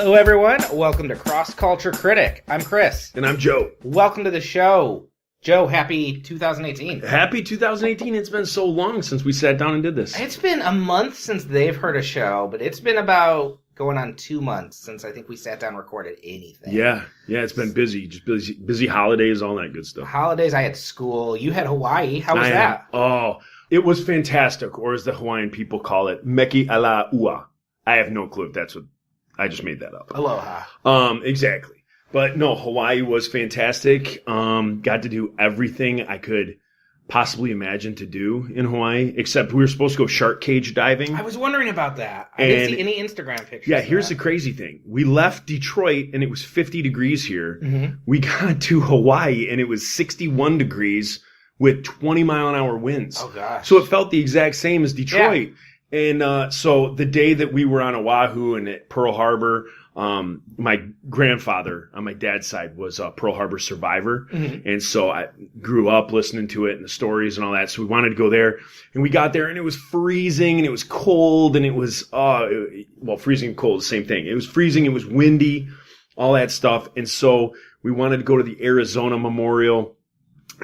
Hello, everyone. Welcome to Cross Culture Critic. I'm Chris. And I'm Joe. Welcome to the show. Joe, happy 2018. Happy 2018. It's been so long since we sat down and did this. It's been a month since they've heard a show, but it's been about going on 2 months since I think we sat down and recorded anything. Yeah, it's been busy. Just busy holidays, all that good stuff. Holidays, I had school. You had Hawaii. How was that? It was fantastic, or as the Hawaiian people call it, meki ala ua. I have no clue if that's what... I just made that up. Aloha. Exactly. But no, Hawaii was fantastic. Got to do everything I could possibly imagine to do in Hawaii, except we were supposed to go shark cage diving. I was wondering about that. I didn't see any Instagram pictures. Yeah, here's the crazy thing. We left Detroit and it was 50 degrees here. Mm-hmm. We got to Hawaii and it was 61 degrees with 20-mile-an-hour winds. Oh, gosh. So it felt the exact same as Detroit. Yeah. And so the day that we were on Oahu and at Pearl Harbor, my grandfather on my dad's side was a Pearl Harbor survivor. Mm-hmm. And so I grew up listening to it and the stories and all that. So we wanted to go there. And we got there and it was freezing and it was cold and it was, freezing and cold, the same thing. It was freezing, it was windy, all that stuff. And so we wanted to go to the Arizona Memorial,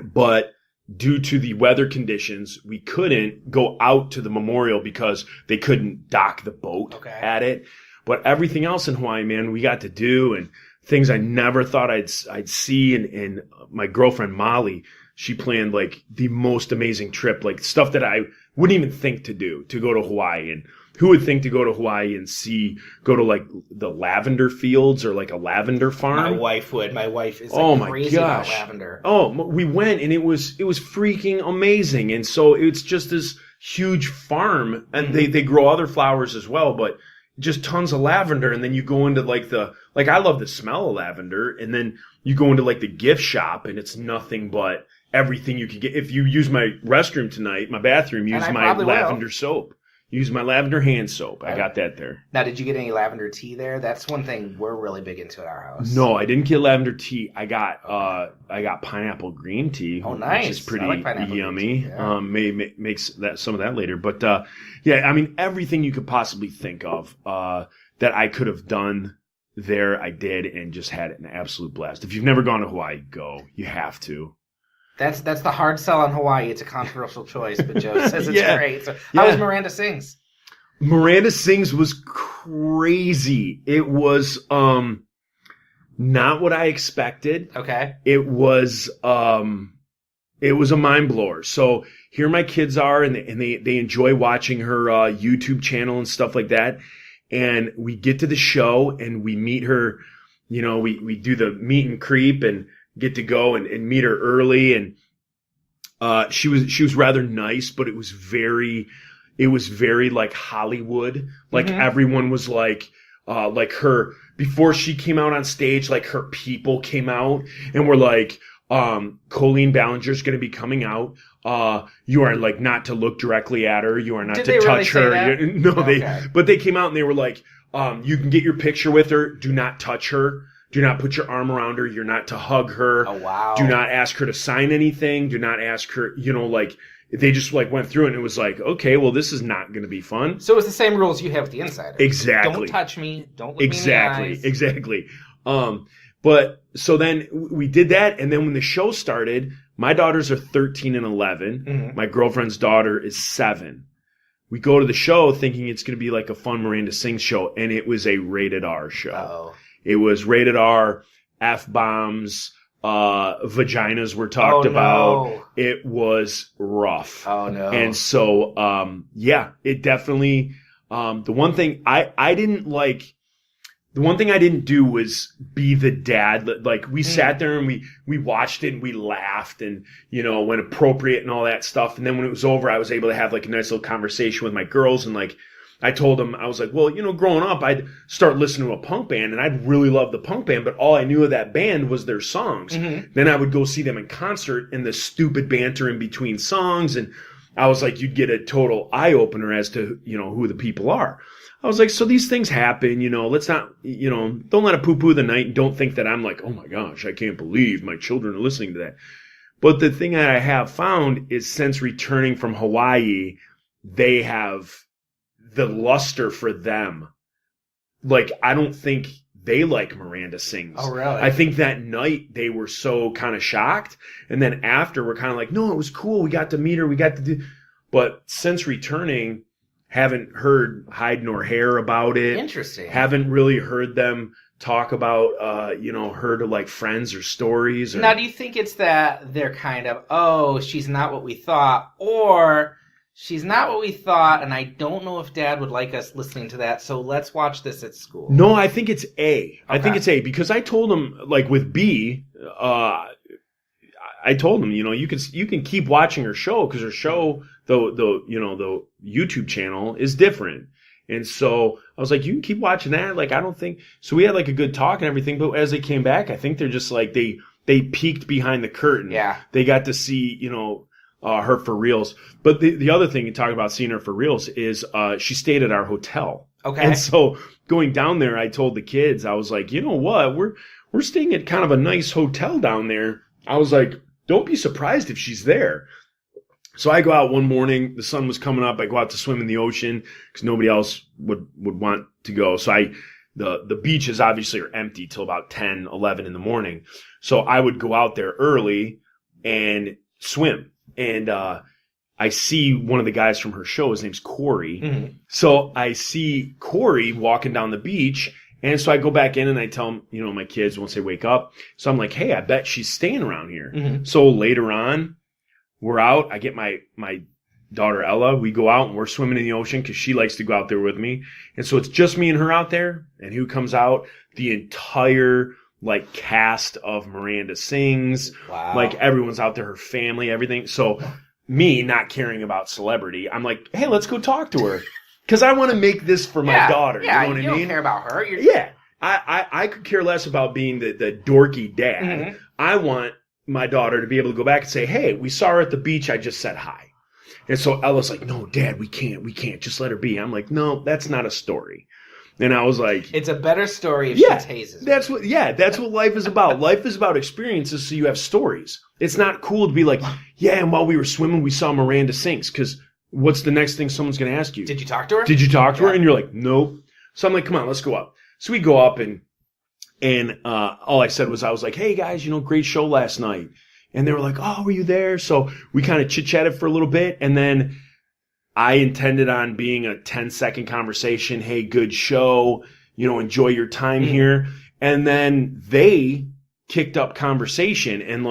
but due to the weather conditions, we couldn't go out to the memorial because they couldn't dock the boat at it. But everything else in Hawaii, man, we got to do and things I never thought I'd see. And my girlfriend, Molly, she planned like the most amazing trip, like stuff that I wouldn't even think to do, to go to Hawaii. And who would think to go to Hawaii and go to like the lavender fields or like a lavender farm? My wife would. My wife is crazy about lavender. Oh, we went and it was freaking amazing. And so it's just this huge farm and they grow other flowers as well, but just tons of lavender. And then you go into I love the smell of lavender. And then you go into like the gift shop and it's nothing but everything you could get. If you use my restroom tonight, my bathroom, use my lavender soap. Use my lavender hand soap. I got that there. Now, did you get any lavender tea there? That's one thing we're really big into at our house. No, I didn't get lavender tea. I got pineapple green tea. Oh, nice. Which is pretty yummy. Yeah. Makes some of that later. But yeah, I mean everything you could possibly think of that I could have done there, I did, and just had an absolute blast. If you've never gone to Hawaii, go. You have to. That's the hard sell on Hawaii. It's a controversial choice, but Joe says it's great. So how was Miranda Sings? Miranda Sings was crazy. It was not what I expected. Okay. It was a mind blower. So here my kids are, and they enjoy watching her YouTube channel and stuff like that. And we get to the show and we meet her. You know, we do the meet and creep and get to go and meet her early. And she was rather nice, but it was very like Hollywood. Like everyone was like her, before she came out on stage, like her people came out and were like, Colleen Ballinger's going to be coming out. You are like not to look directly at her. You are not to touch her. No, but they came out and they were like, you can get your picture with her. Do not touch her. Do not put your arm around her. You're not to hug her. Oh, wow. Do not ask her to sign anything. Do not ask her, they just like went through it and it was like, okay, well, this is not going to be fun. So it's the same rules you have with the Insyderz. Exactly. Don't touch me. Don't look me in the eyes. Exactly. But so then we did that. And then when the show started, my daughters are 13 and 11. Mm-hmm. My girlfriend's daughter is 7. We go to the show thinking it's going to be like a fun Miranda Sings show. And it was a rated R show. Uh-oh. It was rated R, F-bombs, vaginas were talked about. It was rough. Oh, no. And so, it definitely, the one thing I didn't do was be the dad. Like, we sat there and we watched it and we laughed and, when appropriate and all that stuff. And then when it was over, I was able to have like a nice little conversation with my girls and like, I told them, I was like, well, growing up, I'd start listening to a punk band and I'd really love the punk band, but all I knew of that band was their songs. Mm-hmm. Then I would go see them in concert and the stupid banter in between songs. And I was like, you'd get a total eye opener as to, who the people are. I was like, so these things happen, let's not, don't let it poo-poo the night and don't think that I'm like, oh my gosh, I can't believe my children are listening to that. But the thing that I have found is since returning from Hawaii, they have the luster for them. Like, I don't think they like Miranda sings. Oh, really? I think that night they were so kind of shocked. And then after we're kind of like, no, it was cool. We got to meet her. We got to do. But since returning, haven't heard hide nor hair about it. Interesting. Haven't really heard them talk about, her to like friends or stories. Or... Now, do you think it's that they're kind of, oh, she's not what we thought, or she's not what we thought, and I don't know if Dad would like us listening to that, so let's watch this at school? No, I think it's A. Okay. I think it's A because I told him, like with B, I told him, you can keep watching her show because her show, the YouTube channel is different. And so I was like, you can keep watching that. Like, I don't think so. We had like a good talk and everything, but as they came back, I think they're just like they peeked behind the curtain. Yeah, they got to see her for reals. But the other thing you talk about seeing her for reals is she stayed at our hotel. Okay, and so going down there, I told the kids, I was like, you know what, we're staying at kind of a nice hotel down there. I was like, don't be surprised if she's there. So I go out one morning, the sun was coming up, I go out to swim in the ocean because nobody else would want to go. So the beaches obviously are empty till about 10, 11 in the morning. So I would go out there early and swim. And I see one of the guys from her show, his name's Corey. Mm-hmm. So I see Corey walking down the beach. And so I go back in and I tell him, my kids, once they wake up. So I'm like, hey, I bet she's staying around here. Mm-hmm. So later on, we're out. I get my daughter Ella. We go out and we're swimming in the ocean because she likes to go out there with me. And so it's just me and her out there. And who comes out? The entire like cast of Miranda Sings. Wow. Like everyone's out there, her family, everything. So me not caring about celebrity, I'm like, hey, let's go talk to her. Because I want to make this for my daughter. Yeah, you know what I mean? You don't care about her. Yeah. I could care less about being the dorky dad. Mm-hmm. I want my daughter to be able to go back and say, hey, we saw her at the beach. I just said hi. And so Ella's like, no, Dad, we can't. Just let her be. I'm like, no, that's not a story. And I was like, it's a better story if she tases. That's what life is about. Life is about experiences, so you have stories. It's not cool to be like, yeah, and while we were swimming, we saw Miranda Sings. Because what's the next thing someone's going to ask you? Did you talk to her? And you're like, nope. So I'm like, come on, let's go up. So we go up and all I said was, I was like, hey guys, great show last night. And they were like, oh, were you there? So we kind of chit-chatted for a little bit. And then I intended on being a 10-second conversation. Hey, good show. Enjoy your time here. And then they kicked up conversation and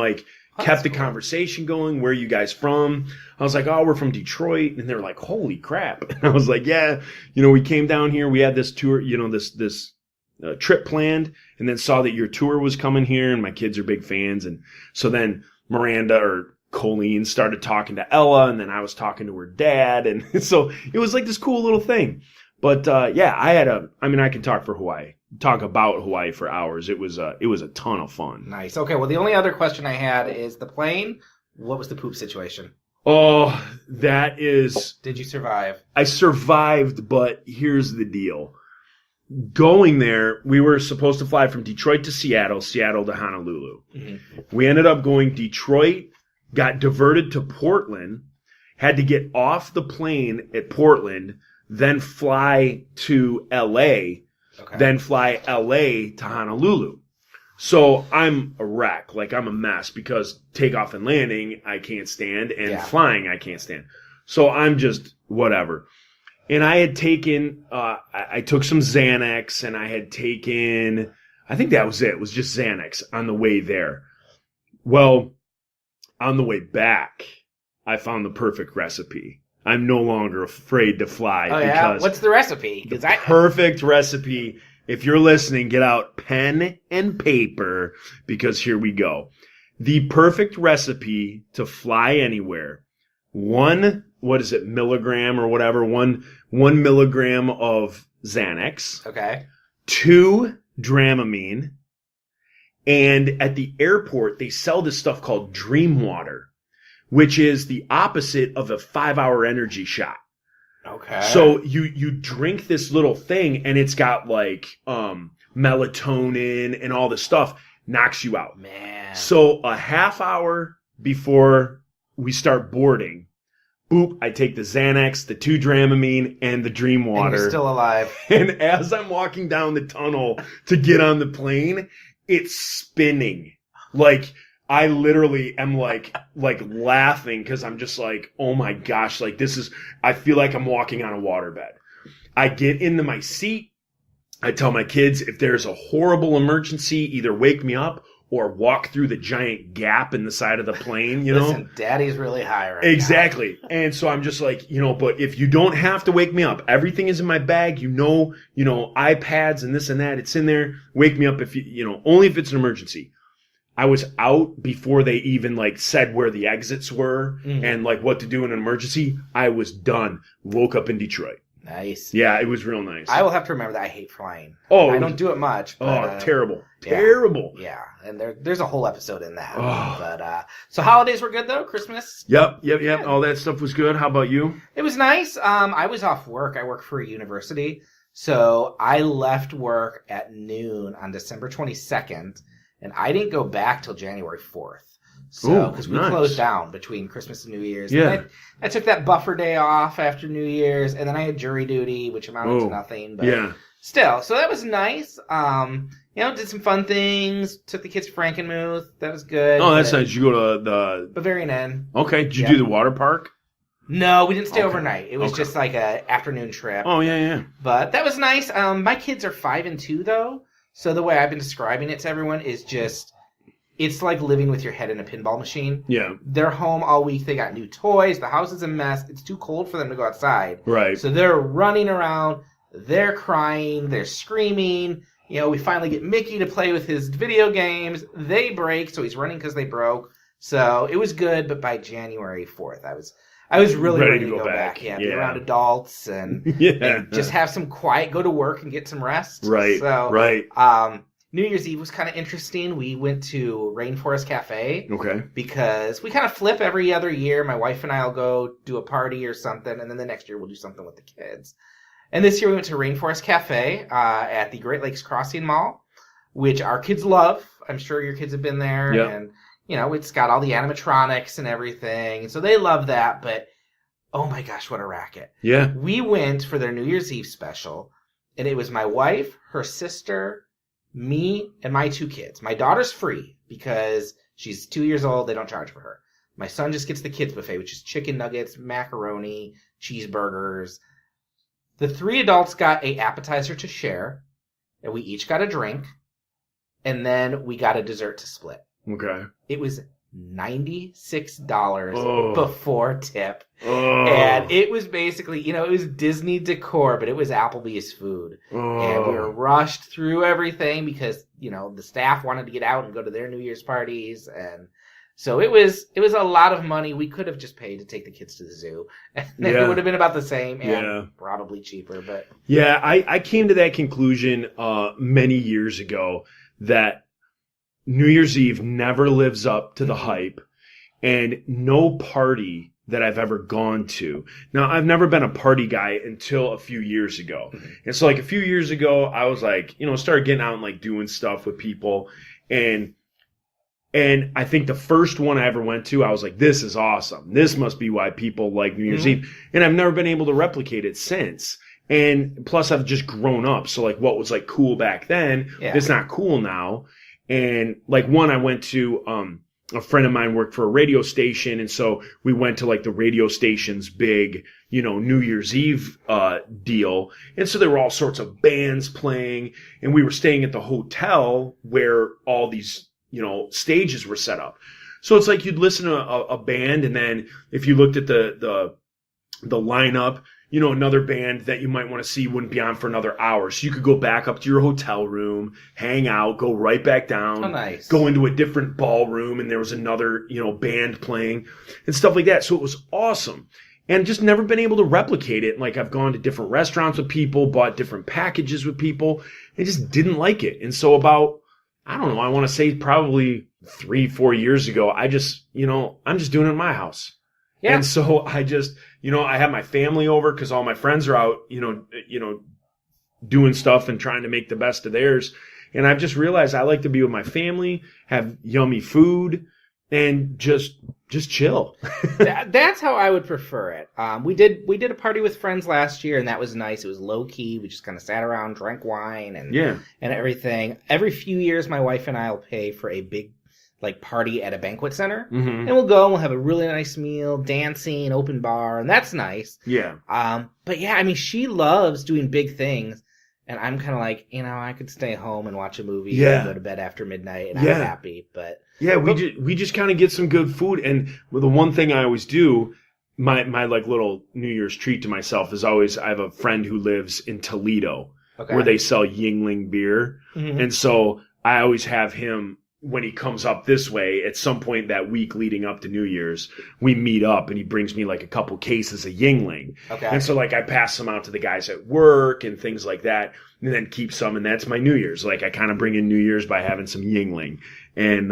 kept the conversation going. Where are you guys from? I was like, oh, we're from Detroit. And they were like, holy crap. And I was like, yeah, we came down here. We had this tour, this trip planned, and then saw that your tour was coming here, and my kids are big fans. And so then Miranda or Colleen started talking to Ella, and then I was talking to her dad. And so it was like this cool little thing. But I can talk about Hawaii for hours. It was a ton of fun. Nice. Okay. Well, the only other question I had is the plane. What was the poop situation? Oh, that is... Did you survive? I survived, but here's the deal. Going there, we were supposed to fly from Detroit to Seattle, Seattle to Honolulu. Mm-hmm. We ended up going Detroit, got diverted to Portland, had to get off the plane at Portland, then fly to LA, then fly LA to Honolulu. So I'm a wreck. I'm a mess because takeoff and landing, I can't stand, and flying, I can't stand. So I'm just whatever. And I had taken, I took some Xanax, and I had taken, I think that was it. It was just Xanax on the way there. Well, on the way back, I found the perfect recipe. I'm no longer afraid to fly. Oh, yeah? What's the recipe? Perfect recipe. If you're listening, get out pen and paper, because here we go. The perfect recipe to fly anywhere. Milligram or whatever, 1 milligram of Xanax. Okay. 2 Dramamine. And at the airport, they sell this stuff called Dream Water, which is the opposite of a 5-hour energy shot. Okay. So you drink this little thing, and it's got melatonin and all this stuff, knocks you out. Man. So a half hour before we start boarding, Boop, I take the Xanax, the 2-Dramamine, and the Dream And Water. you're still alive. And as I'm walking down the tunnel to get on the plane, it's spinning. Like, I literally am like laughing because I'm just like, oh my gosh, like I feel like I'm walking on a waterbed. I get into my seat. I tell my kids, if there's a horrible emergency, either wake me up or walk through the giant gap in the side of the plane, you know? Listen, Daddy's really high right Exactly. And so I'm just like, but if you don't have to wake me up, everything is in my bag, iPads and this and that, it's in there. Wake me up if only if it's an emergency. I was out before they even said where the exits were and what to do in an emergency. I was done. Woke up in Detroit. Nice. Yeah, it was real nice. I will have to remember that I hate flying. Oh, I don't do it much. But, terrible. Yeah, terrible. Yeah, and there's a whole episode in that. Oh. But so holidays were good though. Christmas. Yep. All that stuff was good. How about you? It was nice. I was off work. I work for a university, so I left work at noon on December 22nd, and I didn't go back till January 4th. So, because we closed down between Christmas and New Year's. Yeah. And I took that buffer day off after New Year's, and then I had jury duty, which amounted to nothing. But yeah. Still, so that was nice. Did some fun things. Took the kids to Frankenmuth. That was good. Oh, that's nice. You go to the Bavarian Inn. Okay. Did you do the water park? No, we didn't stay overnight. It was just like a afternoon trip. Oh, yeah. But that was nice. My kids are 5 and 2, though. So the way I've been describing it to everyone is just... It's like living with your head in a pinball machine. Yeah. They're home all week. They got new toys. The house is a mess. It's too cold for them to go outside. Right. So they're running around. They're crying. They're screaming. We finally get Mickey to play with his video games. They break, so he's running because they broke. So it was good, but by January 4th, I was really ready to go back. Yeah, be around adults and, and just have some quiet, go to work and get some rest. Right. So, right. New Year's Eve was kind of interesting. We went to Rainforest Cafe. Okay. Because we kind of flip every other year. My wife and I will go do a party or something, and then the next year we'll do something with the kids. And this year we went to Rainforest Cafe at the Great Lakes Crossing Mall, which our kids love. I'm sure your kids have been there. Yep. And, it's got all the animatronics and everything. And so they love that, but oh my gosh, what a racket. Yeah. We went for their New Year's Eve special, and it was my wife, her sister, me, and my 2 kids. My daughter's free because she's 2 years old. They don't charge for her. My son just gets the kids buffet, which is chicken nuggets, macaroni, cheeseburgers. The 3 adults got a appetizer to share, and we each got a drink, and then we got a dessert to split. Okay. It was $96 before tip. Oh. And it was basically, it was Disney decor, but it was Applebee's food. Oh. And we were rushed through everything because, the staff wanted to get out and go to their New Year's parties. And so it was a lot of money. We could have just paid to take the kids to the zoo. And it would have been about the same and probably cheaper. But yeah, I came to that conclusion many years ago that New Year's Eve never lives up to the hype, and no party that I've ever gone to. Now, I've never been a party guy until a few years ago. Mm-hmm. And so a few years ago, I was started getting out and doing stuff with people. And I think the first one I ever went to, I was like, this is awesome. This must be why people like New Year's Eve. And I've never been able to replicate it since. And plus I've just grown up. So what was cool back then, it's not cool now. And one I went to, a friend of mine worked for a radio station. And so we went to the radio station's big, New Year's Eve, deal. And so there were all sorts of bands playing, and we were staying at the hotel where all these, stages were set up. So it's you'd listen to a band, and then if you looked at the lineup, another band that you might want to see wouldn't be on for another hour. So you could go back up to your hotel room, hang out, go right back down, go into a different ballroom, and there was another, band playing and stuff like that. So it was awesome. And just never been able to replicate it. I've gone to different restaurants with people, bought different packages with people, and just didn't like it. And so about, I don't know, I want to say probably 3-4 years ago, I'm just doing it in my house. Yeah. And so I just, I have my family over because all my friends are out, doing stuff and trying to make the best of theirs. And I've just realized I like to be with my family, have yummy food, and just just chill. That's how I would prefer it. We did a party with friends last year, and that was nice. It was low key. We just kind of sat around, drank wine, and everything. Every few years, my wife and I will pay for a big party at a banquet center, and we'll go and we'll have a really nice meal, dancing, open bar, and that's nice. Yeah. But yeah, I mean, she loves doing big things, and I'm kind of like, I could stay home and watch a movie and go to bed after midnight, and I'm happy. But we just kind of get some good food, and the one thing I always do, my little New Year's treat to myself is always, I have a friend who lives in Toledo where they sell Yingling beer, and so I always have him. When he comes up this way, at some point that week leading up to New Year's, we meet up and he brings me a couple cases of Yingling. Okay. And so I pass them out to the guys at work and things like that, and then keep some, and that's my New Year's. I kind of bring in New Year's by having some Yingling. And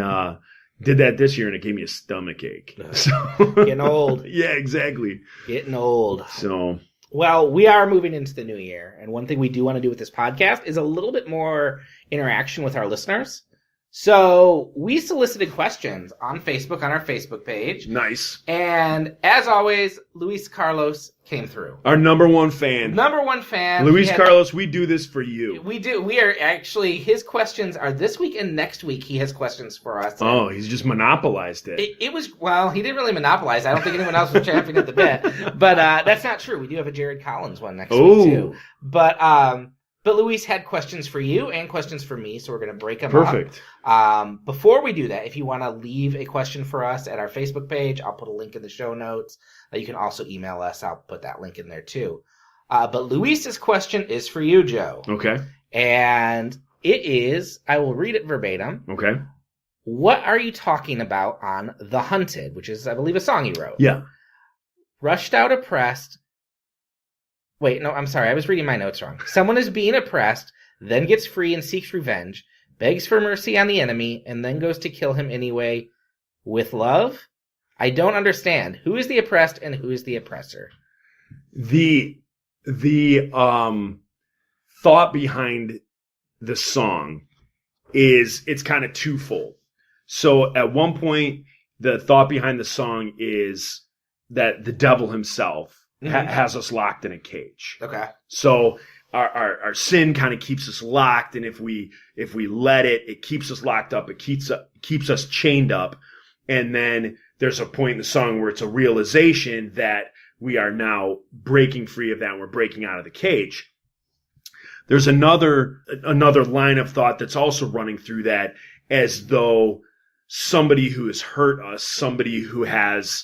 did that this year and it gave me a stomach ache. So getting old. Yeah, exactly. Getting old. So well, we are moving into the new year, and one thing we do want to do with this podcast is a little bit more interaction with our listeners. So we solicited questions on Facebook, on our Facebook page. Nice. And as always, Luis Carlos came through. Our number one fan. Luis Carlos, we do this for you. We do. We are actually, his questions are this week and next week. He has questions for us. Oh, he's just monopolized it. It was, he didn't really monopolize. I don't think anyone else was champing at the bit. But that's not true. We do have a Jared Collins one next week too. But Luis had questions for you and questions for me, so we're going to break them up. Perfect. Before we do that, if you want to leave a question for us at our Facebook page, I'll put a link in the show notes. You can also email us. I'll put that link in there too. But Luis's question is for you, Joe. Okay. And it is, I will read it verbatim. Okay. What are you talking about on The Hunted, which is, I believe, a song you wrote? Yeah. Rushed out, oppressed. Wait, no, I'm sorry. I was reading my notes wrong. Someone is being oppressed, then gets free and seeks revenge, begs for mercy on the enemy, and then goes to kill him anyway with love? I don't understand. Who is the oppressed and who is the oppressor? The thought behind the song is it's kind of twofold. So at one point, the thought behind the song is that the devil himself has us locked in a cage. Okay. So our sin kind of keeps us locked, and if we let it keeps us locked up. It keeps us chained up. And then there's a point in the song where it's a realization that we are now breaking free of that, and we're breaking out of the cage. There's another line of thought that's also running through that, as though somebody who has hurt us, somebody who has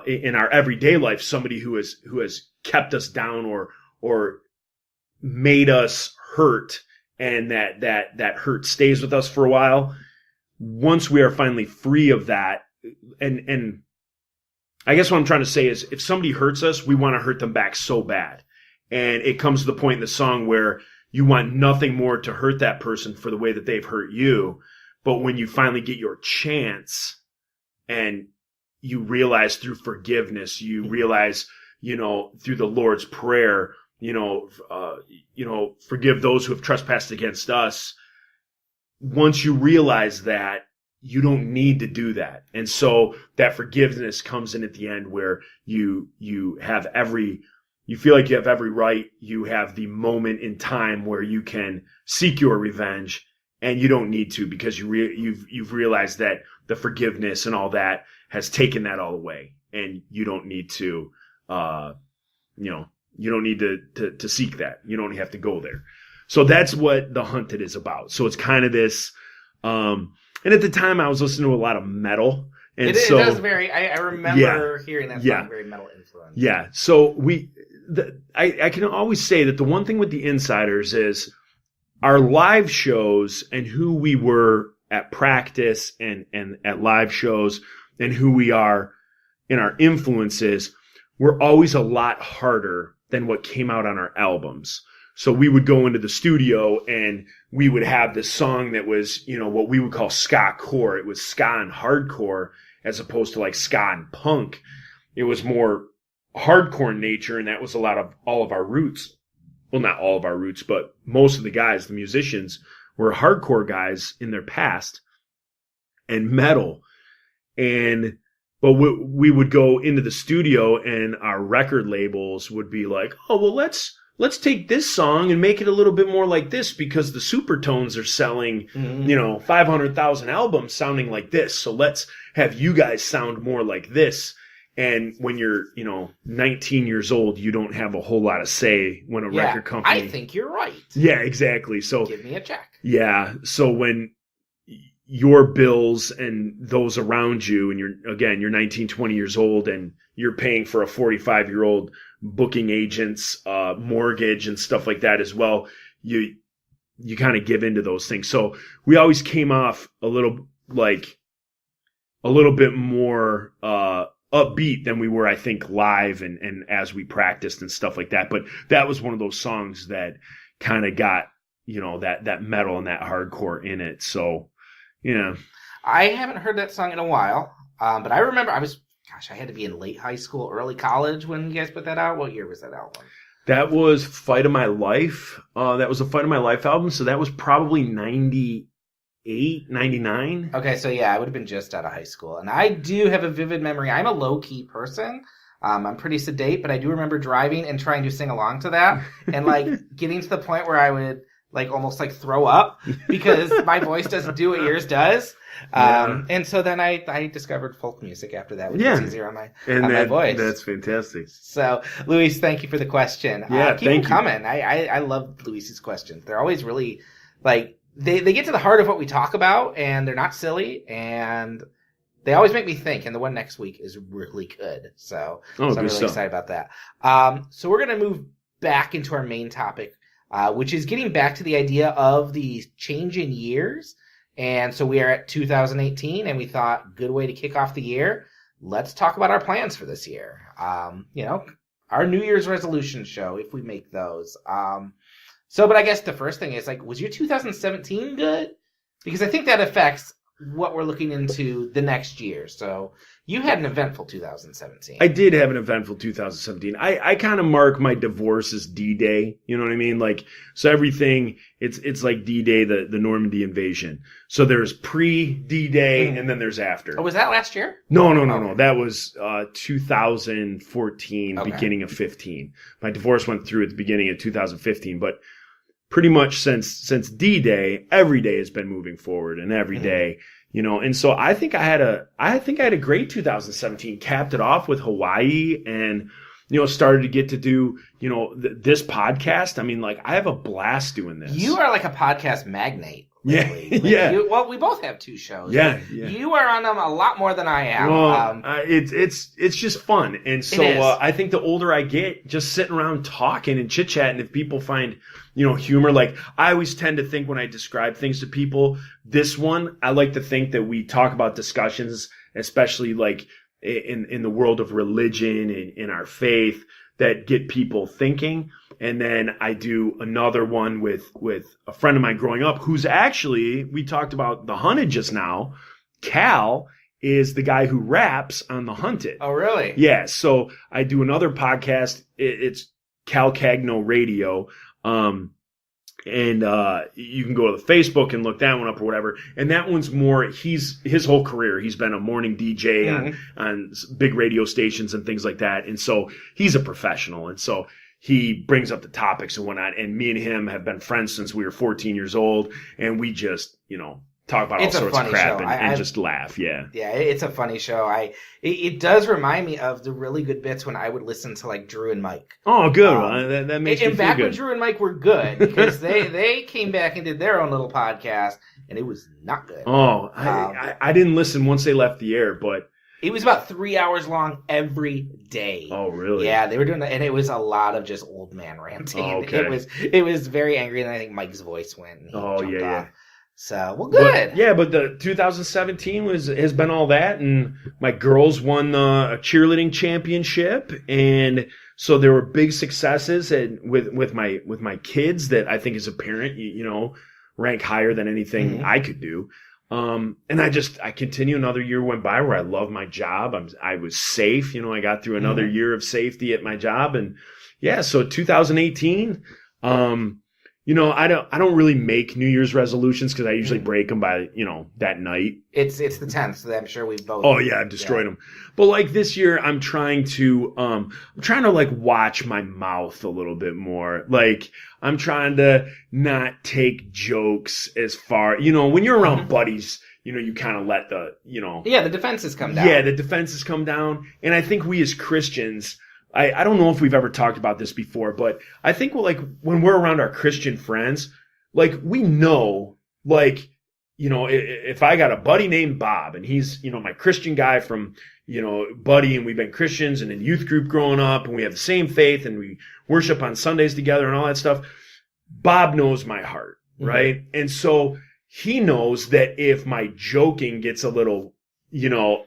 in our everyday life, somebody who has kept us down or made us hurt, and that hurt stays with us for a while. Once we are finally free of that, and I guess what I'm trying to say is, if somebody hurts us, we want to hurt them back so bad. And it comes to the point in the song where you want nothing more to hurt that person for the way that they've hurt you. But when you finally get your chance, and you realize through forgiveness, you realize, through the Lord's Prayer, forgive those who have trespassed against us. Once you realize that, you don't need to do that. And so that forgiveness comes in at the end, where you feel like you have every right. You have the moment in time where you can seek your revenge, and you don't need to, because you've realized that the forgiveness and all that has taken that all away, and you don't need to, you don't need to seek that. You don't have to go there. So that's what The Hunted is about. So it's kind of this, and at the time I was listening to a lot of metal. And it does very, I remember hearing that song, very metal influence. Yeah. So I can always say that the one thing with the Insyderz is our live shows, and who we were at practice and at live shows, and who we are in our influences, were always a lot harder than what came out on our albums. So we would go into the studio and we would have this song that was, what we would call ska core. It was ska and hardcore, as opposed to like ska and punk. It was more hardcore in nature, and that was all of our roots. Well, not all of our roots, but most of the guys, the musicians, were hardcore guys in their past, and metal. But we would go into the studio and our record labels would be like, oh, well, let's take this song and make it a little bit more like this because the Supertones are selling, 500,000 albums sounding like this. So let's have you guys sound more like this. And when you're, 19 years old, you don't have a whole lot of say when a record company. I think you're right. Yeah, exactly. So give me a check. Yeah. So when your bills and those around you, and you're 19, 20 years old, and you're paying for a 45-year-old booking agent's mortgage and stuff like that as well, you kind of give into those things. So we always came off a little bit more upbeat than we were, I think, live and as we practiced and stuff like that. But that was one of those songs that kind of got, that metal and that hardcore in it. So, yeah. I haven't heard that song in a while, but I remember I had to be in late high school, early college when you guys put that out. What year was that album? That was Fight of My Life. That was a Fight of My Life album, so that was probably 98, 99. Okay, so yeah, I would have been just out of high school. And I do have a vivid memory. I'm a low-key person. I'm pretty sedate, but I do remember driving and trying to sing along to that and, getting to the point where I would, almost, throw up because my voice doesn't do what yours does. And so then I discovered folk music after that, which is easier on my voice. That's fantastic. So, Luis, thank you for the question. Yeah, keep them coming. I love Luis's questions. They're always really, they get to the heart of what we talk about, and they're not silly, and they always make me think, and the one next week is really good. So I'm really excited about that. So we're going to move back into our main topic, which is getting back to the idea of the change in years. And so we are at 2018, and we thought, good way to kick off the year. Let's talk about our plans for this year. Our New Year's resolution show, if we make those. But I guess the first thing is, was your 2017 good? Because I think that affects what we're looking into the next year. So you had an eventful 2017. I did have an eventful 2017. I kind of mark my divorce as D-Day. You know what I mean? So everything, it's like D-Day, the Normandy invasion. So there's pre-D-Day and then there's after. Oh, was that last year? No. That was 2014, beginning of 15. My divorce went through at the beginning of 2015, but pretty much since D-Day, every day has been moving forward, and every day, and so I think I had a great 2017. Capped it off with Hawaii, and started to get to do this podcast. I mean, I have a blast doing this. You are like a podcast magnate. Lately. Yeah. We both have two shows. Yeah. You are on them a lot more than I am. Well, it's just fun, and so I think the older I get, just sitting around talking and chit chatting, if people find humor, I always tend to think when I describe things to people. This one, I like to think that we talk about discussions, especially in the world of religion and in our faith, that get people thinking. And then I do another one with a friend of mine growing up who's actually, we talked about The Hunted just now. Cal is the guy who raps on The Hunted. Oh, really? Yeah. So I do another podcast. It's Cal Cagno Radio. And you can go to the Facebook and look that one up or whatever. And that one's more, his whole career, he's been a morning DJ on big radio stations and things like that. And so he's a professional. And so he brings up the topics and whatnot. And me and him have been friends since we were 14 years old. And we just, talk about all sorts of crap and just laugh. Yeah. Yeah, it's a funny show. It does remind me of the really good bits when I would listen to Drew and Mike. Oh, good. That makes me feel back good. when Drew and Mike were good, because they came back and did their own little podcast, and it was not good. Oh, I didn't listen once they left the air, but it was about 3 hours long every day. Oh, really? Yeah, they were doing that, and it was a lot of just old man ranting. Oh, okay. It was very angry, and I think Mike's voice went. And he jumped off. So, well, good. But the 2017 has been all that, and my girls won a cheerleading championship, and so there were big successes with my kids that I think as a parent, rank higher than anything I could do. And I continue. Another year went by where I love my job. I was safe. I got through another year of safety at my job, and so 2018. I don't really make New Year's resolutions because I usually break them by, that night. It's the 10th, so I'm sure we both. Oh yeah, I've destroyed them. But like this year, I'm trying to like watch my mouth a little bit more. Like I'm trying to not take jokes as far, when you're around buddies, you kind of let the, Yeah, the defenses come down. Yeah, the defenses come down. And I think we as Christians, I don't know if we've ever talked about this before, but I think when we're around our Christian friends, like we know, like, if I got a buddy named Bob and he's, my Christian guy from, buddy, and we've been Christians and in youth group growing up and we have the same faith and we worship on Sundays together and all that stuff. Bob knows my heart, right? Mm-hmm. And so he knows that if my joking gets a little,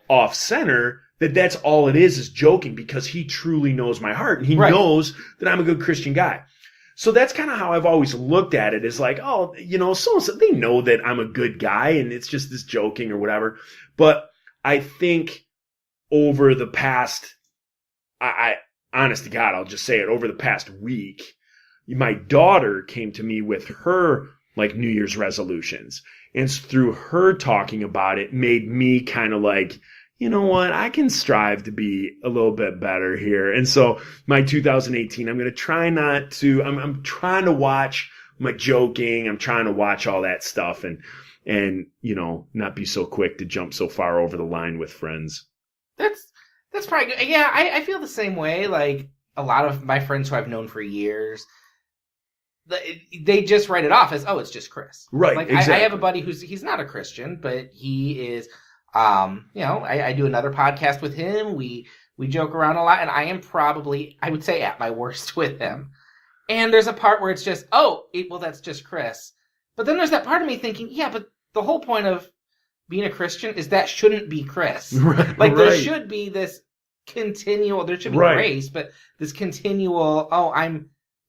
off center, that's all it is joking, because he truly knows my heart and he knows that I'm a good Christian guy. So that's kind of how I've always looked at it, is like, oh, so they know that I'm a good guy and it's just this joking or whatever. But I think over the past, I honest to God, I'll just say it, over the past week, my daughter came to me with her like New Year's resolutions. And through her talking about it made me kind of like, you know what, I can strive to be a little bit better here. And so my 2018, I'm going to try not to, I'm trying to watch my joking. I'm trying to watch all that stuff and, not be so quick to jump so far over the line with friends. That's probably good. Yeah, I feel the same way. Like a lot of my friends who I've known for years, they just write it off as, oh, it's just Chris. Right. Like exactly. I have a buddy he's not a Christian, but he is, I do another podcast with him. We joke around a lot, and I am probably, I would say, at my worst with him. And there's a part where it's just, that's just Chris. But then there's that part of me thinking, yeah, but the whole point of being a Christian is that shouldn't be Chris. Right, like there should be this continual, there should be grace, but this continual,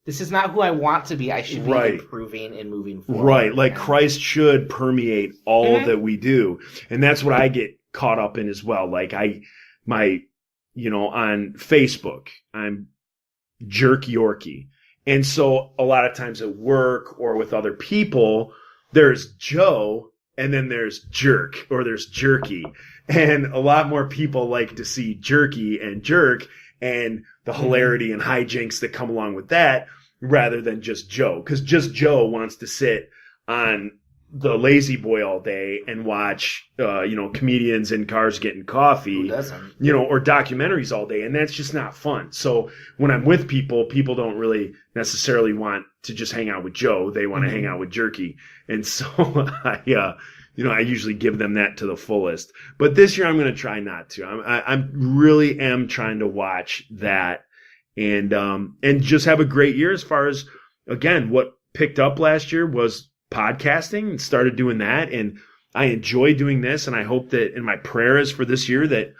this is not who I want to be. I should be improving and moving forward. Right. Like Christ should permeate all that we do. And that's what I get caught up in as well. Like on Facebook, I'm Jerk Yorkie. And so a lot of times at work or with other people, there's Joe and then there's Jerk or there's Jerky. And a lot more people like to see Jerky and Jerk and the hilarity and hijinks that come along with that, rather than just Joe. Because just Joe wants to sit on the lazy boy all day and watch, comedians in cars getting coffee. Who doesn't? Or documentaries all day. And that's just not fun. So when I'm with people don't really necessarily want to just hang out with Joe. They want to hang out with Jerky. And so I usually give them that to the fullest. But this year I'm going to try not to. I really am trying to watch that and just have a great year as far as, again, what picked up last year was podcasting and started doing that. And I enjoy doing this. And I hope that, and my prayer is for this year that,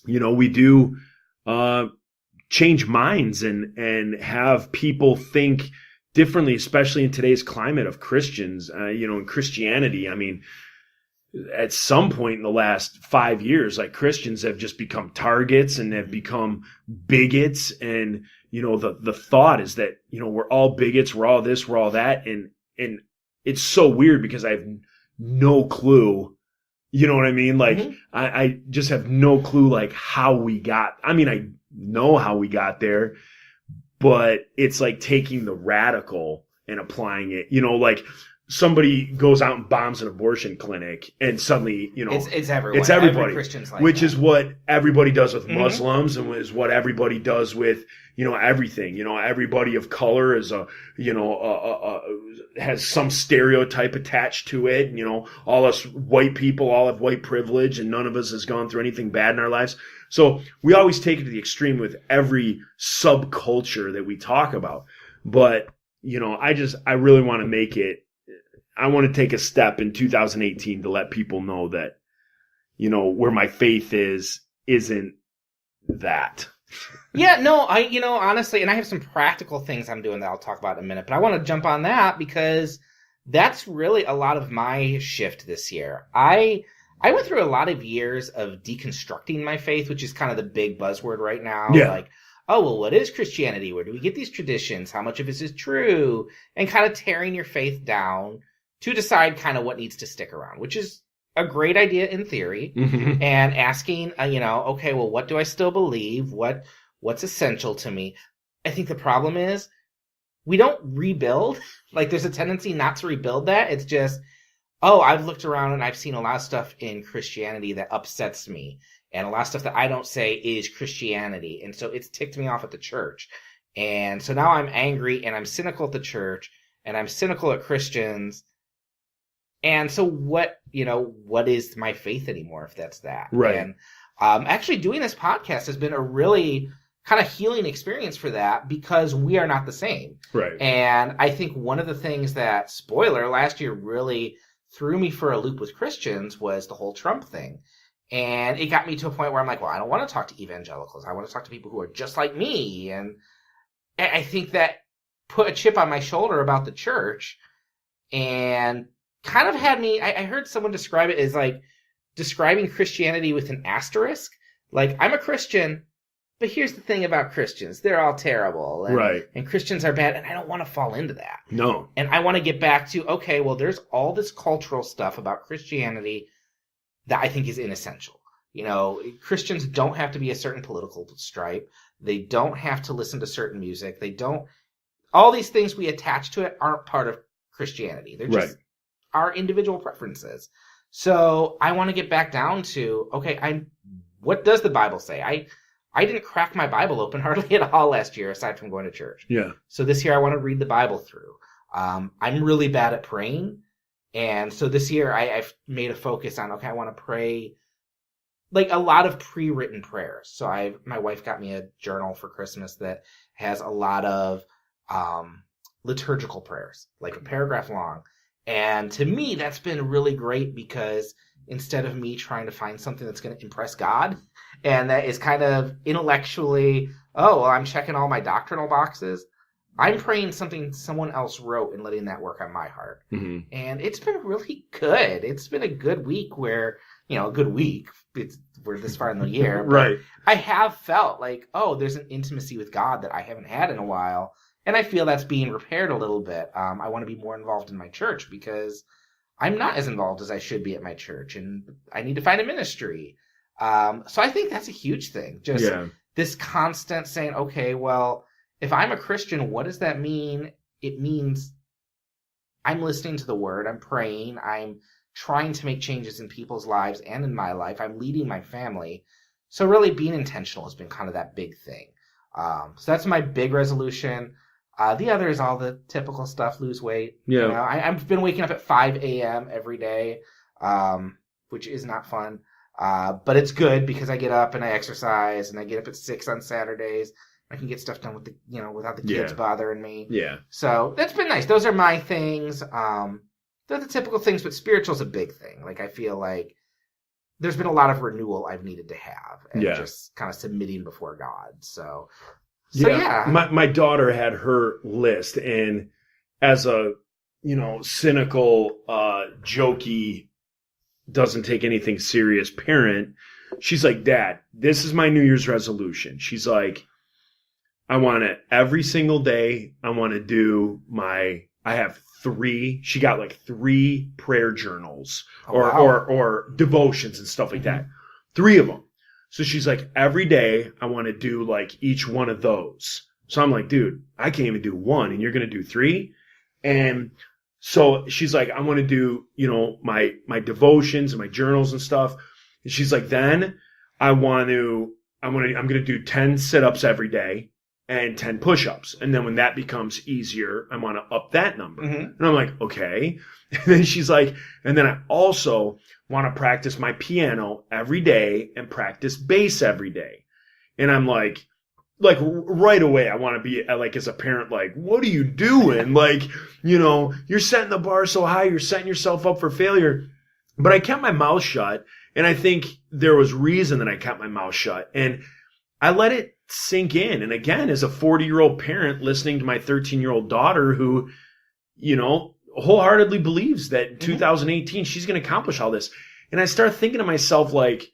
we do change minds and have people think differently, especially in today's climate of Christians, in Christianity. I mean, at some point in the last 5 years, like Christians have just become targets and have become bigots. And, the thought is that, we're all bigots, we're all this, we're all that. And it's so weird because I have no clue, you know what I mean? Like, I just have no clue, like how we got, I know how we got there, but it's like taking the radical and applying it, like, somebody goes out and bombs an abortion clinic and suddenly, it's everyone. It's everybody. Every Christian's like which that. Is what everybody does with Muslims and is what everybody does with, everything. Everybody of color is has some stereotype attached to it. All us white people all have white privilege and none of us has gone through anything bad in our lives. So we always take it to the extreme with every subculture that we talk about. But, I really want to make it, I want to take a step in 2018 to let people know that, where my faith isn't that. Yeah, no, honestly, and I have some practical things I'm doing that I'll talk about in a minute, but I want to jump on that because that's really a lot of my shift this year. I went through a lot of years of deconstructing my faith, which is kind of the big buzzword right now. Yeah. Like, oh, well, what is Christianity? Where do we get these traditions? How much of this is true? And kind of tearing your faith down to decide kind of what needs to stick around, which is a great idea in theory. Mm-hmm. And asking, okay, well, what do I still believe? What's essential to me? I think the problem is we don't rebuild. Like, there's a tendency not to rebuild that. It's just, oh, I've looked around and I've seen a lot of stuff in Christianity that upsets me. And a lot of stuff that I don't say is Christianity. And so it's ticked me off at the church. And so now I'm angry and I'm cynical at the church and I'm cynical at Christians. And so what is my faith anymore if that's that? Right. And actually doing this podcast has been a really kind of healing experience for that because we are not the same. Right. And I think one of the things that, spoiler, last year really threw me for a loop with Christians was the whole Trump thing. And it got me to a point where I'm like, well, I don't want to talk to evangelicals. I want to talk to people who are just like me. And I think that put a chip on my shoulder about the church and kind of had me, I heard someone describe it as like describing Christianity with an asterisk. Like, I'm a Christian, but here's the thing about Christians. They're all terrible. And, right. And Christians are bad. And I don't want to fall into that. No. And I want to get back to, okay, well, there's all this cultural stuff about Christianity that I think is inessential. Christians don't have to be a certain political stripe. They don't have to listen to certain music. All these things we attach to it aren't part of Christianity. They're just our individual preferences. So I want to get back down to, okay, what does the Bible say? I didn't crack my Bible open hardly at all last year, aside from going to church. Yeah. So this year I want to read the Bible through. I'm really bad at praying. And so this year I've made a focus on, okay, I want to pray like a lot of pre-written prayers. So my wife got me a journal for Christmas that has a lot of liturgical prayers, like a paragraph long. And to me, that's been really great because instead of me trying to find something that's going to impress God, and that is kind of intellectually, oh, well, I'm checking all my doctrinal boxes, I'm praying something someone else wrote and letting that work on my heart. Mm-hmm. And it's been really good. It's been a good week where, a good week. We're this far in the year. Right. I have felt like, oh, there's an intimacy with God that I haven't had in a while. And I feel that's being repaired a little bit. I want to be more involved in my church because I'm not as involved as I should be at my church. And I need to find a ministry. So I think that's a huge thing. Just this constant saying, okay, well, if I'm a Christian, what does that mean? It means I'm listening to the word. I'm praying. I'm trying to make changes in people's lives and in my life. I'm leading my family. So really being intentional has been kind of that big thing. So that's my big resolution. The other is all the typical stuff, lose weight. Yeah. I've been waking up at 5 a.m. every day, which is not fun. But it's good because I get up and I exercise and I get up at 6 on Saturdays. I can get stuff done with without the kids bothering me. Yeah. So that's been nice. Those are my things. They're the typical things, but spiritual's a big thing. Like, I feel like there's been a lot of renewal I've needed to have and just kind of submitting before God. So yeah. My daughter had her list, and as a, cynical, jokey, doesn't take anything serious parent, she's like, Dad, this is my New Year's resolution. She's like, I want to every single day. I want to do I have 3. She got like 3 prayer journals or devotions and stuff like that. 3 of them. So she's like, every day I want to do like each one of those. So I'm like, dude, I can't even do 1 and you're going to do 3. And so she's like, I want to do, my devotions and my journals and stuff. And she's like, then I'm going to do 10 sit-ups every day and 10 push-ups. And then when that becomes easier, I want to up that number. Mm-hmm. And I'm like, okay. And then she's like, and then I also want to practice my piano every day and practice bass every day. And I'm like right away, I want to be like, as a parent, like, what are you doing? Like, you're setting the bar so high, you're setting yourself up for failure. But I kept my mouth shut. And I think there was reason that I kept my mouth shut. And I let it sink in. And again, as a 40-year-old parent listening to my 13-year-old daughter who, wholeheartedly believes that in 2018 she's going to accomplish all this. And I start thinking to myself, like,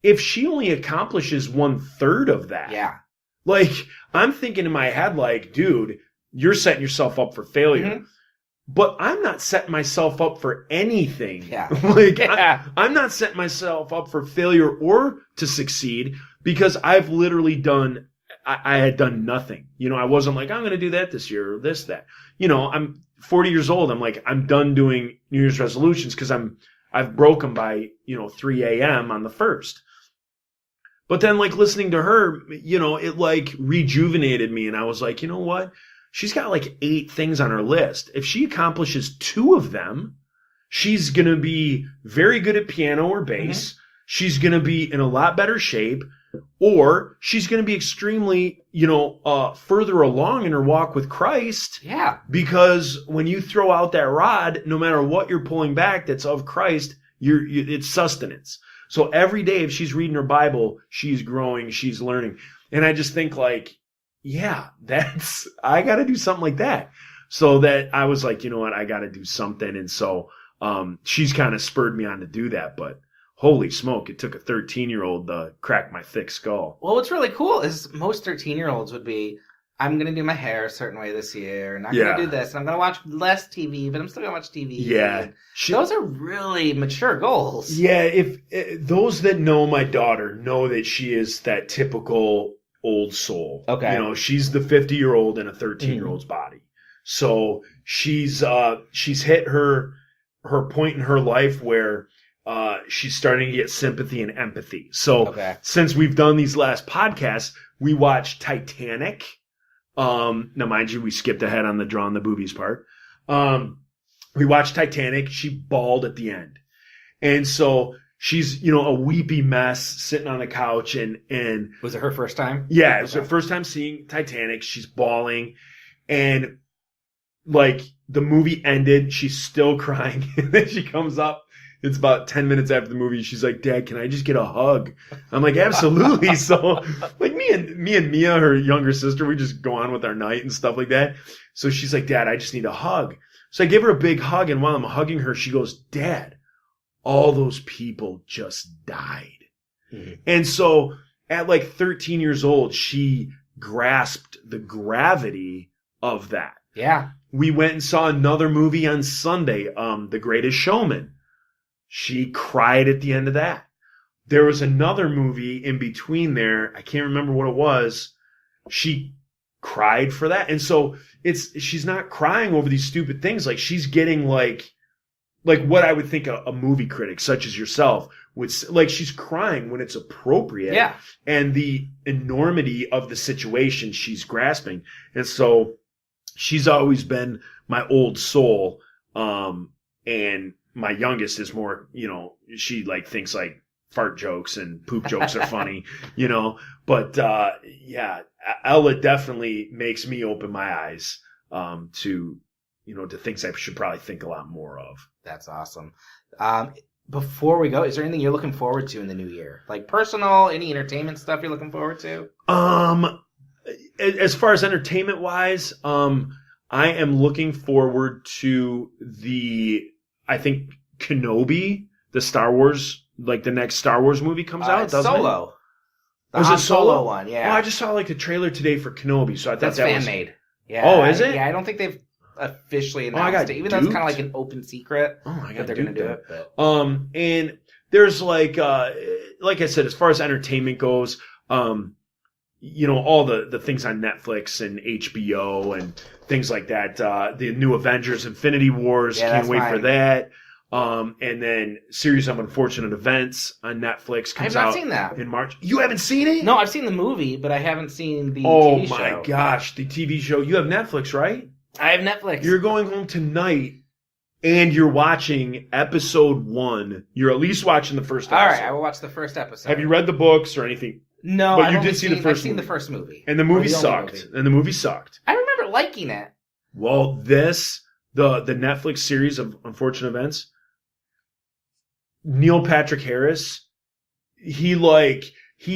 if she only accomplishes 1/3 of that, Like, I'm thinking in my head, like, dude, you're setting yourself up for failure. Mm-hmm. But I'm not setting myself up for anything. Yeah. Like, Yeah. I'm not setting myself up for failure or to succeed because I've literally I had done nothing. You know, I wasn't like, I'm going to do that this year or this, that. You know, I'm 40 years old. I'm like, I'm done doing New Year's resolutions because I've broke them by, 3 a.m. on the 1st. But then, like, listening to her, you know, it, like, rejuvenated me. And I was like, you know what? She's got, like, 8 things on her list. If she accomplishes 2 of them, she's going to be very good at piano or bass. Mm-hmm. She's going to be in a lot better shape. Or she's going to be extremely, further along in her walk with Christ. Yeah. Because when you throw out that rod, no matter what you're pulling back that's of Christ, it's sustenance. So every day, if she's reading her Bible, she's growing, she's learning. And I just think like, yeah, I got to do something like that. So that I was like, you know what, I got to do something. And so she's kind of spurred me on to do that. But holy smoke, it took a 13-year-old to crack my thick skull. Well, what's really cool is most 13-year-olds would be, I'm going to do my hair a certain way this year, and I'm going to do this, and I'm going to watch less TV, but I'm still going to watch TV. Yeah. Those are really mature goals. Yeah, if those that know my daughter know that she is that typical old soul. Okay. You know, she's the 50-year-old in a 13-year-old's body. So she's hit her point in her life where she's starting to get sympathy and empathy. So since we've done these last podcasts, we watched Titanic. Now, mind you, we skipped ahead on the drawing the boobies part. We watched Titanic. She bawled at the end. And so she's, a weepy mess sitting on the couch and was it her first time? Yeah, it was her first time seeing Titanic. She's bawling. And like the movie ended, she's still crying. And then she comes up. It's about 10 minutes after the movie. She's like, Dad, can I just get a hug? I'm like, absolutely. So like me and Mia, her younger sister, we just go on with our night and stuff like that. So she's like, Dad, I just need a hug. So I give her a big hug. And while I'm hugging her, she goes, Dad, all those people just died. Mm-hmm. And so at like 13 years old, she grasped the gravity of that. Yeah. We went and saw another movie on Sunday, The Greatest Showman. She cried at the end of that. There was another movie in between there. I can't remember what it was. She cried for that. And so she's not crying over these stupid things. Like she's getting like what I would think a movie critic such as yourself would, like she's crying when it's appropriate. Yeah. And the enormity of the situation she's grasping. And so she's always been my old soul. And my youngest is more, she like thinks like fart jokes and poop jokes are funny, but, yeah, Ella definitely makes me open my eyes, to things I should probably think a lot more of. That's awesome. Before we go, is there anything you're looking forward to in the new year? Like personal, any entertainment stuff you're looking forward to? As far as entertainment wise, I am looking forward to I think Kenobi, the Star Wars, like the next Star Wars movie comes out, doesn't Solo. it? Was it Solo one? Yeah. Oh, I just saw like the trailer today for Kenobi, so I thought that's that fan was made. Yeah. Oh, is it? Yeah, I don't think they've officially announced it, even though it's kind of like an open secret. Oh, I got they're going to do it. But. And there's like I said, as far as entertainment goes, all the things on Netflix and HBO and things like that. The new Avengers, Infinity Wars, can't wait for that. And then Series of Unfortunate Events on Netflix comes out seen that. in March. You haven't seen it? No, I've seen the movie, but I haven't seen the TV show. Oh my gosh, the TV show. You have Netflix, right? I have Netflix. You're going home tonight and you're watching episode 1. You're at least watching the first episode. All right, I will watch the first episode. Have you read the books or anything? No, but you did see the first. I've seen the first movie, and the movie sucked. I remember liking it. Well, the Netflix series of Unfortunate Events, Neil Patrick Harris, he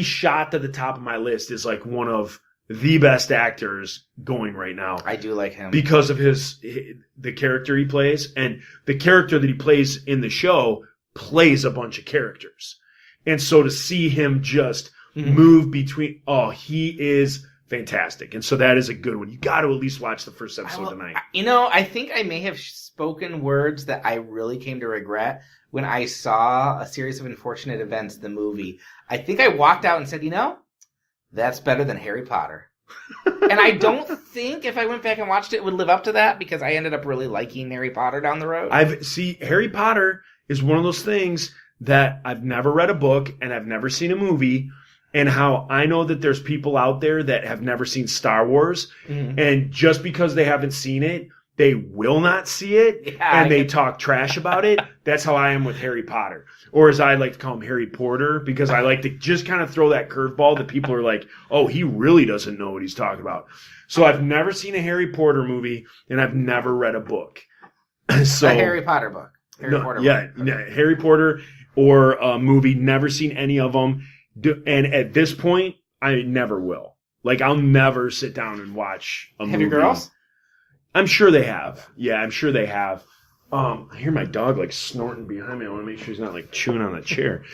shot to the top of my list as like one of the best actors going right now. I do like him because of the character he plays, and the character that he plays in the show plays a bunch of characters, and so to see him just move between, he is fantastic. And so that is a good one. You got to at least watch the first episode tonight. I think I may have spoken words that I really came to regret when I saw A Series of Unfortunate Events, the movie. I think I walked out and said, that's better than Harry Potter. And I don't think if I went back and watched it would live up to that, because I ended up really liking Harry Potter down the road. Harry Potter is one of those things that I've never read a book and I've never seen a movie, and how I know that there's people out there that have never seen Star Wars, and just because they haven't seen it, they will not see it, and they talk trash about it. That's how I am with Harry Potter. Or as I like to call him, Harry Porter, because I like to just kind of throw that curveball that people are like, oh, he really doesn't know what he's talking about. So I've never seen a Harry Porter movie, and I've never read a book. So a Harry Potter book. Harry Potter or a movie, never seen any of them. And at this point, I never will. Like, I'll never sit down and watch a movie. Have your girls? I'm sure they have. Yeah, I'm sure they have. I hear my dog like snorting behind me. I want to make sure he's not like chewing on a chair.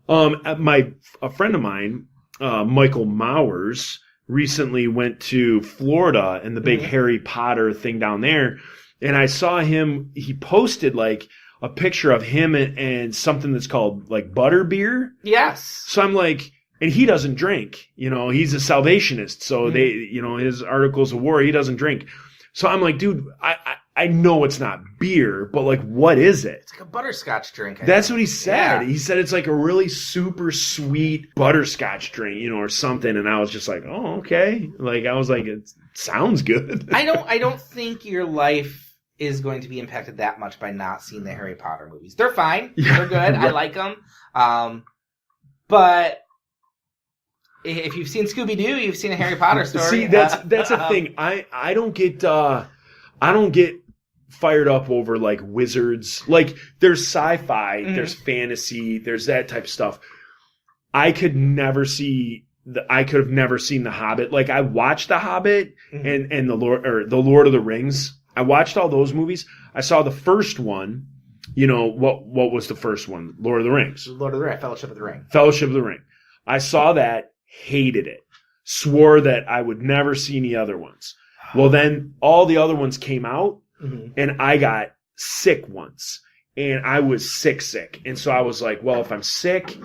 A friend of mine, Michael Mowers, recently went to Florida and the big Harry Potter thing down there. And I saw him, he posted like a picture of him and something that's called like butter beer. Yes. So I'm like, and he doesn't drink, he's a Salvationist. So his Articles of War, he doesn't drink. So I'm like, dude, I know it's not beer, but like, what is it? It's like a butterscotch drink. That's what he said. Yeah. He said it's like a really super sweet butterscotch drink, or something. And I was just like, oh, okay. Like, I was like, it sounds good. I don't think your life is going to be impacted that much by not seeing the Harry Potter movies. They're fine. They're good. Right. I like them. But if you've seen Scooby-Doo, you've seen a Harry Potter story. See, that's a thing. I don't get fired up over like wizards. Like, there's sci-fi, there's fantasy, there's that type of stuff. I could have never seen The Hobbit. Like, I watched The Hobbit and the Lord of the Rings. I watched all those movies. I saw the first one. What was the first one? Lord of the Rings. Lord of the Rings. Fellowship of the Ring. Fellowship of the Ring. I saw that, hated it, swore that I would never see any other ones. Well, then all the other ones came out, and I got sick once, and I was sick. And so I was like, well, if I'm sick,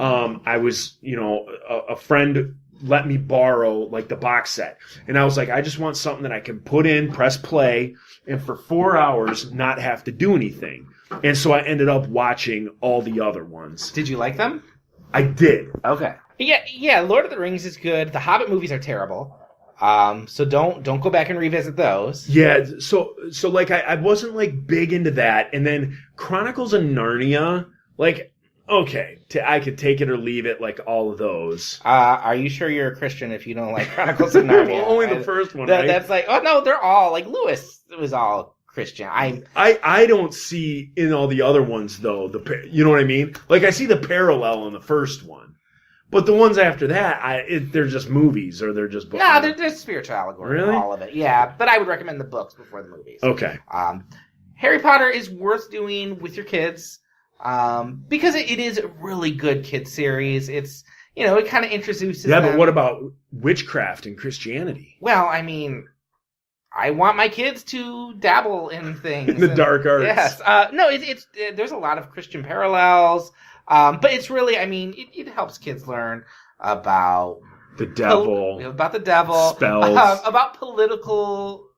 I was, a friend let me borrow like the box set. And I was like, I just want something that I can put in, press play, and for 4 hours not have to do anything. And so I ended up watching all the other ones. Did you like them? I did. Okay. Yeah, Lord of the Rings is good. The Hobbit movies are terrible. So don't go back and revisit those. Yeah, so like I wasn't like big into that. And then Chronicles of Narnia, like, okay, I could take it or leave it, like all of those. Are you sure you're a Christian if you don't like Chronicles of Narnia? Well, only the first one, right? That's like, oh no, they're all, like Lewis was all Christian. I don't see in all the other ones, though, you know what I mean? Like, I see the parallel in the first one. But the ones after that, they're just movies, or they're just books. Yeah, they're spiritual allegory, really? All of it. Yeah, but I would recommend the books before the movies. Okay. Harry Potter is worth doing with your kids, because it is a really good kid series. It's, it kind of introduces them. But what about witchcraft and Christianity? Well, I mean, I want my kids to dabble in things. In the dark arts. Yes. No, there's a lot of Christian parallels. But it's really, I mean, it helps kids learn about the devil, spells, about political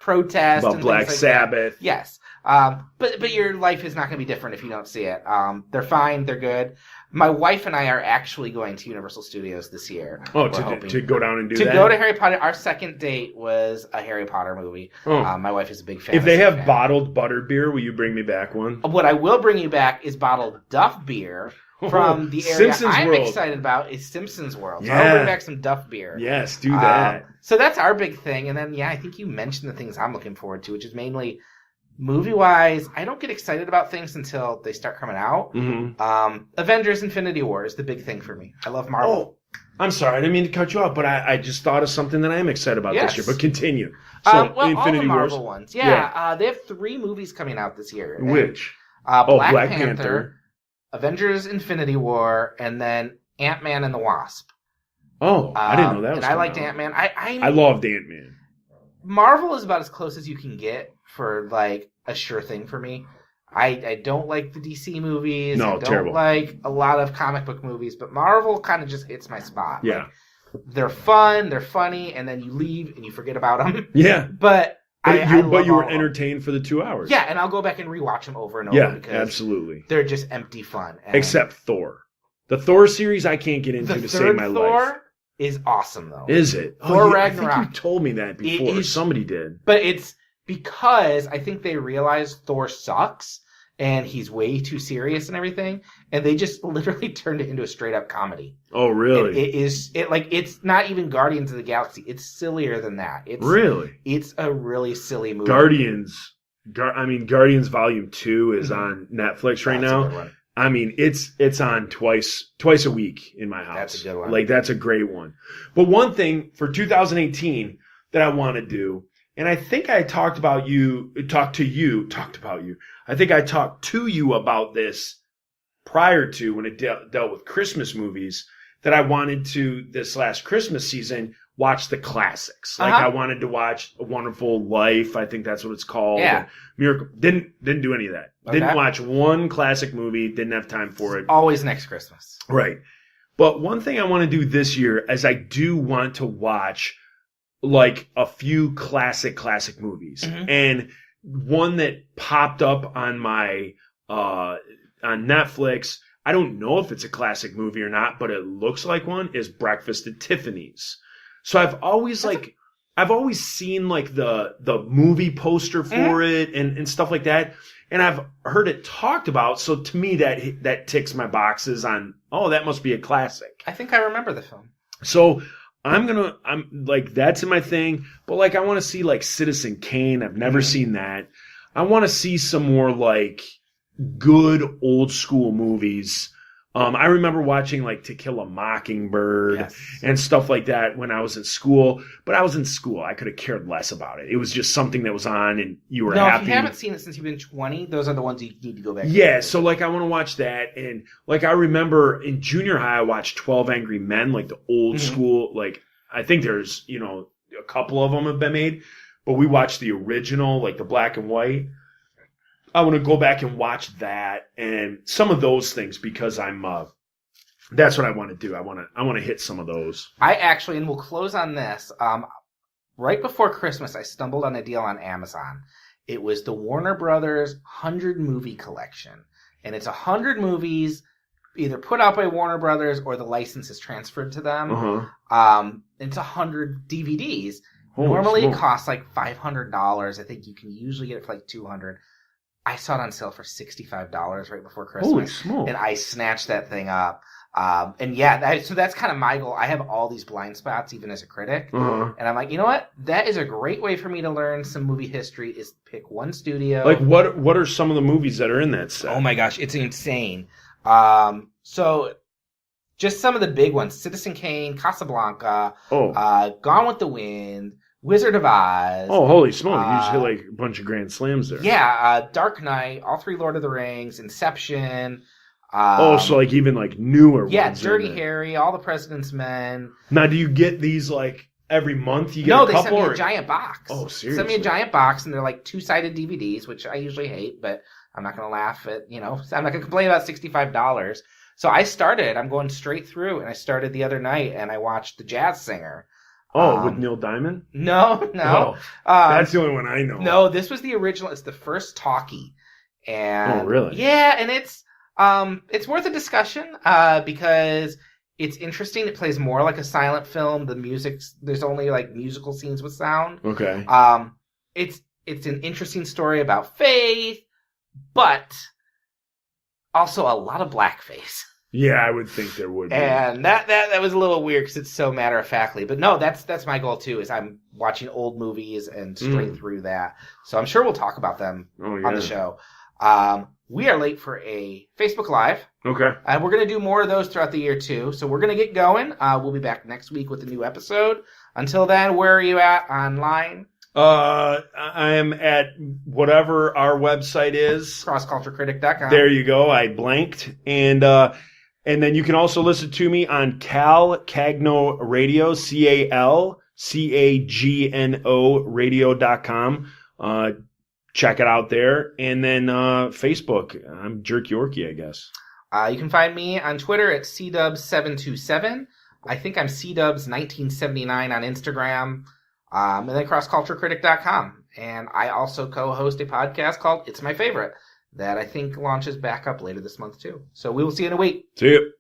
protest, about and Black like Sabbath. That. Yes. But your life is not going to be different if you don't see it. They're fine. They're good. My wife and I are actually going to Universal Studios this year. Oh, to go down and do that? To go to Harry Potter. Our second date was a Harry Potter movie. Oh. My wife is a big fan. If they have bottled butterbeer, will you bring me back one? What I will bring you back is bottled Duff beer from the area I'm excited about is Simpsons World. So I'll bring back some Duff beer. Yes, do that. So that's our big thing. And then, I think you mentioned the things I'm looking forward to, which is mainly movie-wise. I don't get excited about things until they start coming out. Mm-hmm. Avengers Infinity War is the big thing for me. I love Marvel. Oh, I'm sorry. I didn't mean to cut you off, but I just thought of something that I am excited about this year. But continue. So, Infinity all the Marvel ones. Yeah. They have 3 movies coming out this year. Which? Black Panther, Avengers Infinity War, and then Ant-Man and the Wasp. Oh, I didn't know that was And I liked Ant-Man. I loved Ant-Man. Marvel is about as close as you can get for, like, a sure thing for me. I don't like the DC movies. No, I don't terrible. like a lot of comic book movies, but Marvel kind of just hits my spot. Yeah. Like, they're fun, they're funny, and then you leave and you forget about them. Yeah. But you were entertained for the 2 hours. Yeah, and I'll go back and rewatch them over and over. Yeah, because absolutely. they're just empty fun. And except Thor. The Thor series I can't get into to save my life. The third Thor is awesome, though. Is it? Thor Ragnarok. I think you told me that before. Somebody did. But it's because I think they realized Thor sucks and he's way too serious and everything, and they just literally turned it into a straight up comedy. Oh, really? It's not even Guardians of the Galaxy. It's sillier than that. Really? It's a really silly movie. Guardians Volume 2 is on Netflix right now. I mean, it's on twice a week in my house. That's a good one. Like, that's a great one. But one thing for 2018 that I want to do, and I think I talked to you. I think I talked to you about this prior to when it dealt with Christmas movies, that I wanted to, this last Christmas season, watch the classics. Like, I wanted to watch A Wonderful Life. I think that's what it's called. Yeah. Miracle. Didn't do any of that. Okay. Didn't watch one classic movie. Didn't have time for it. Always next Christmas. Right. But one thing I want to do this year is I do want to watch, like, a few classic movies. Mm-hmm. And one that popped up on my on Netflix, I don't know if it's a classic movie or not, but it looks like one, is Breakfast at Tiffany's. So I've always seen like the movie poster for it and stuff like that. And I've heard it talked about. So to me, that ticks my boxes on, oh, that must be a classic. I think I remember the film. So I'm like, that's in my thing. But like, I want to see like Citizen Kane. I've never seen that. I want to see some more like good old school movies. I remember watching like To Kill a Mockingbird and stuff like that when I was in school. But I was in school. I could have cared less about it. It was just something that was on and you were happy. If you haven't seen it since you've been 20, those are the ones you need to go back to. Yeah, so like I want to watch that. And like I remember in junior high, I watched 12 Angry Men, like the old school. Like I think there's, a couple of them have been made. But we watched the original, like the black and white. I want to go back and watch that and some of those things because that's what I want to do. I want to hit some of those. I actually, and we'll close on this. Right before Christmas, I stumbled on a deal on Amazon. It was the Warner Brothers 100 movie collection, and it's 100 movies either put out by Warner Brothers or the license is transferred to them. It's 100 DVDs. Normally, it costs like $500. I think you can usually get it for like $200. I saw it on sale for $65 right before Christmas. Holy smoke. And I snatched that thing up. So that's kind of my goal. I have all these blind spots, even as a critic. And I'm like, you know what? That is a great way for me to learn some movie history, is pick one studio. Like, what are some of the movies that are in that set? Oh my gosh, it's insane. So just some of the big ones: Citizen Kane, Casablanca, Gone with the Wind, Wizard of Oz. Oh, holy smoke. You just hit like a bunch of grand slams there. Yeah, Dark Knight, all three Lord of the Rings, Inception. So like even like newer ones. Yeah, Dirty Harry, All the President's Men. Now, do you get these like every month? You get No, a couple? They sent me a giant box. Oh, seriously? They sent me a giant box, and they're like two-sided DVDs, which I usually hate, but I'm not going to laugh at, I'm not going to complain about $65. So I'm going straight through, and I started the other night, and I watched The Jazz Singer. With Neil Diamond? No. Oh, that's the only one I know. No, this was the original. It's the first talkie. And oh, really? Yeah, and it's worth a discussion because it's interesting. It plays more like a silent film. There's only like musical scenes with sound. Okay. It's an interesting story about faith, but also a lot of blackface. Yeah, I would think there would be. And that was a little weird because it's so matter-of-factly. But no, that's my goal too, is I'm watching old movies and straight through that. So I'm sure we'll talk about them on the show. We are late for a Facebook Live. Okay. And we're going to do more of those throughout the year too. So we're going to get going. We'll be back next week with a new episode. Until then, where are you at online? I am at whatever our website is. CrossCultureCritic.com. There you go. I blanked. And And then you can also listen to me on Cal Cagno Radio, CALCAGNO radio.com. Check it out there. And then Facebook, I'm Jerk Yorkie, I guess. You can find me on Twitter at CDubs727. I think I'm CDubs1979 on Instagram. And then crossculturecritic.com. And I also co-host a podcast called It's My Favorite that I think launches back up later this month too. So we will see you in a week. See you.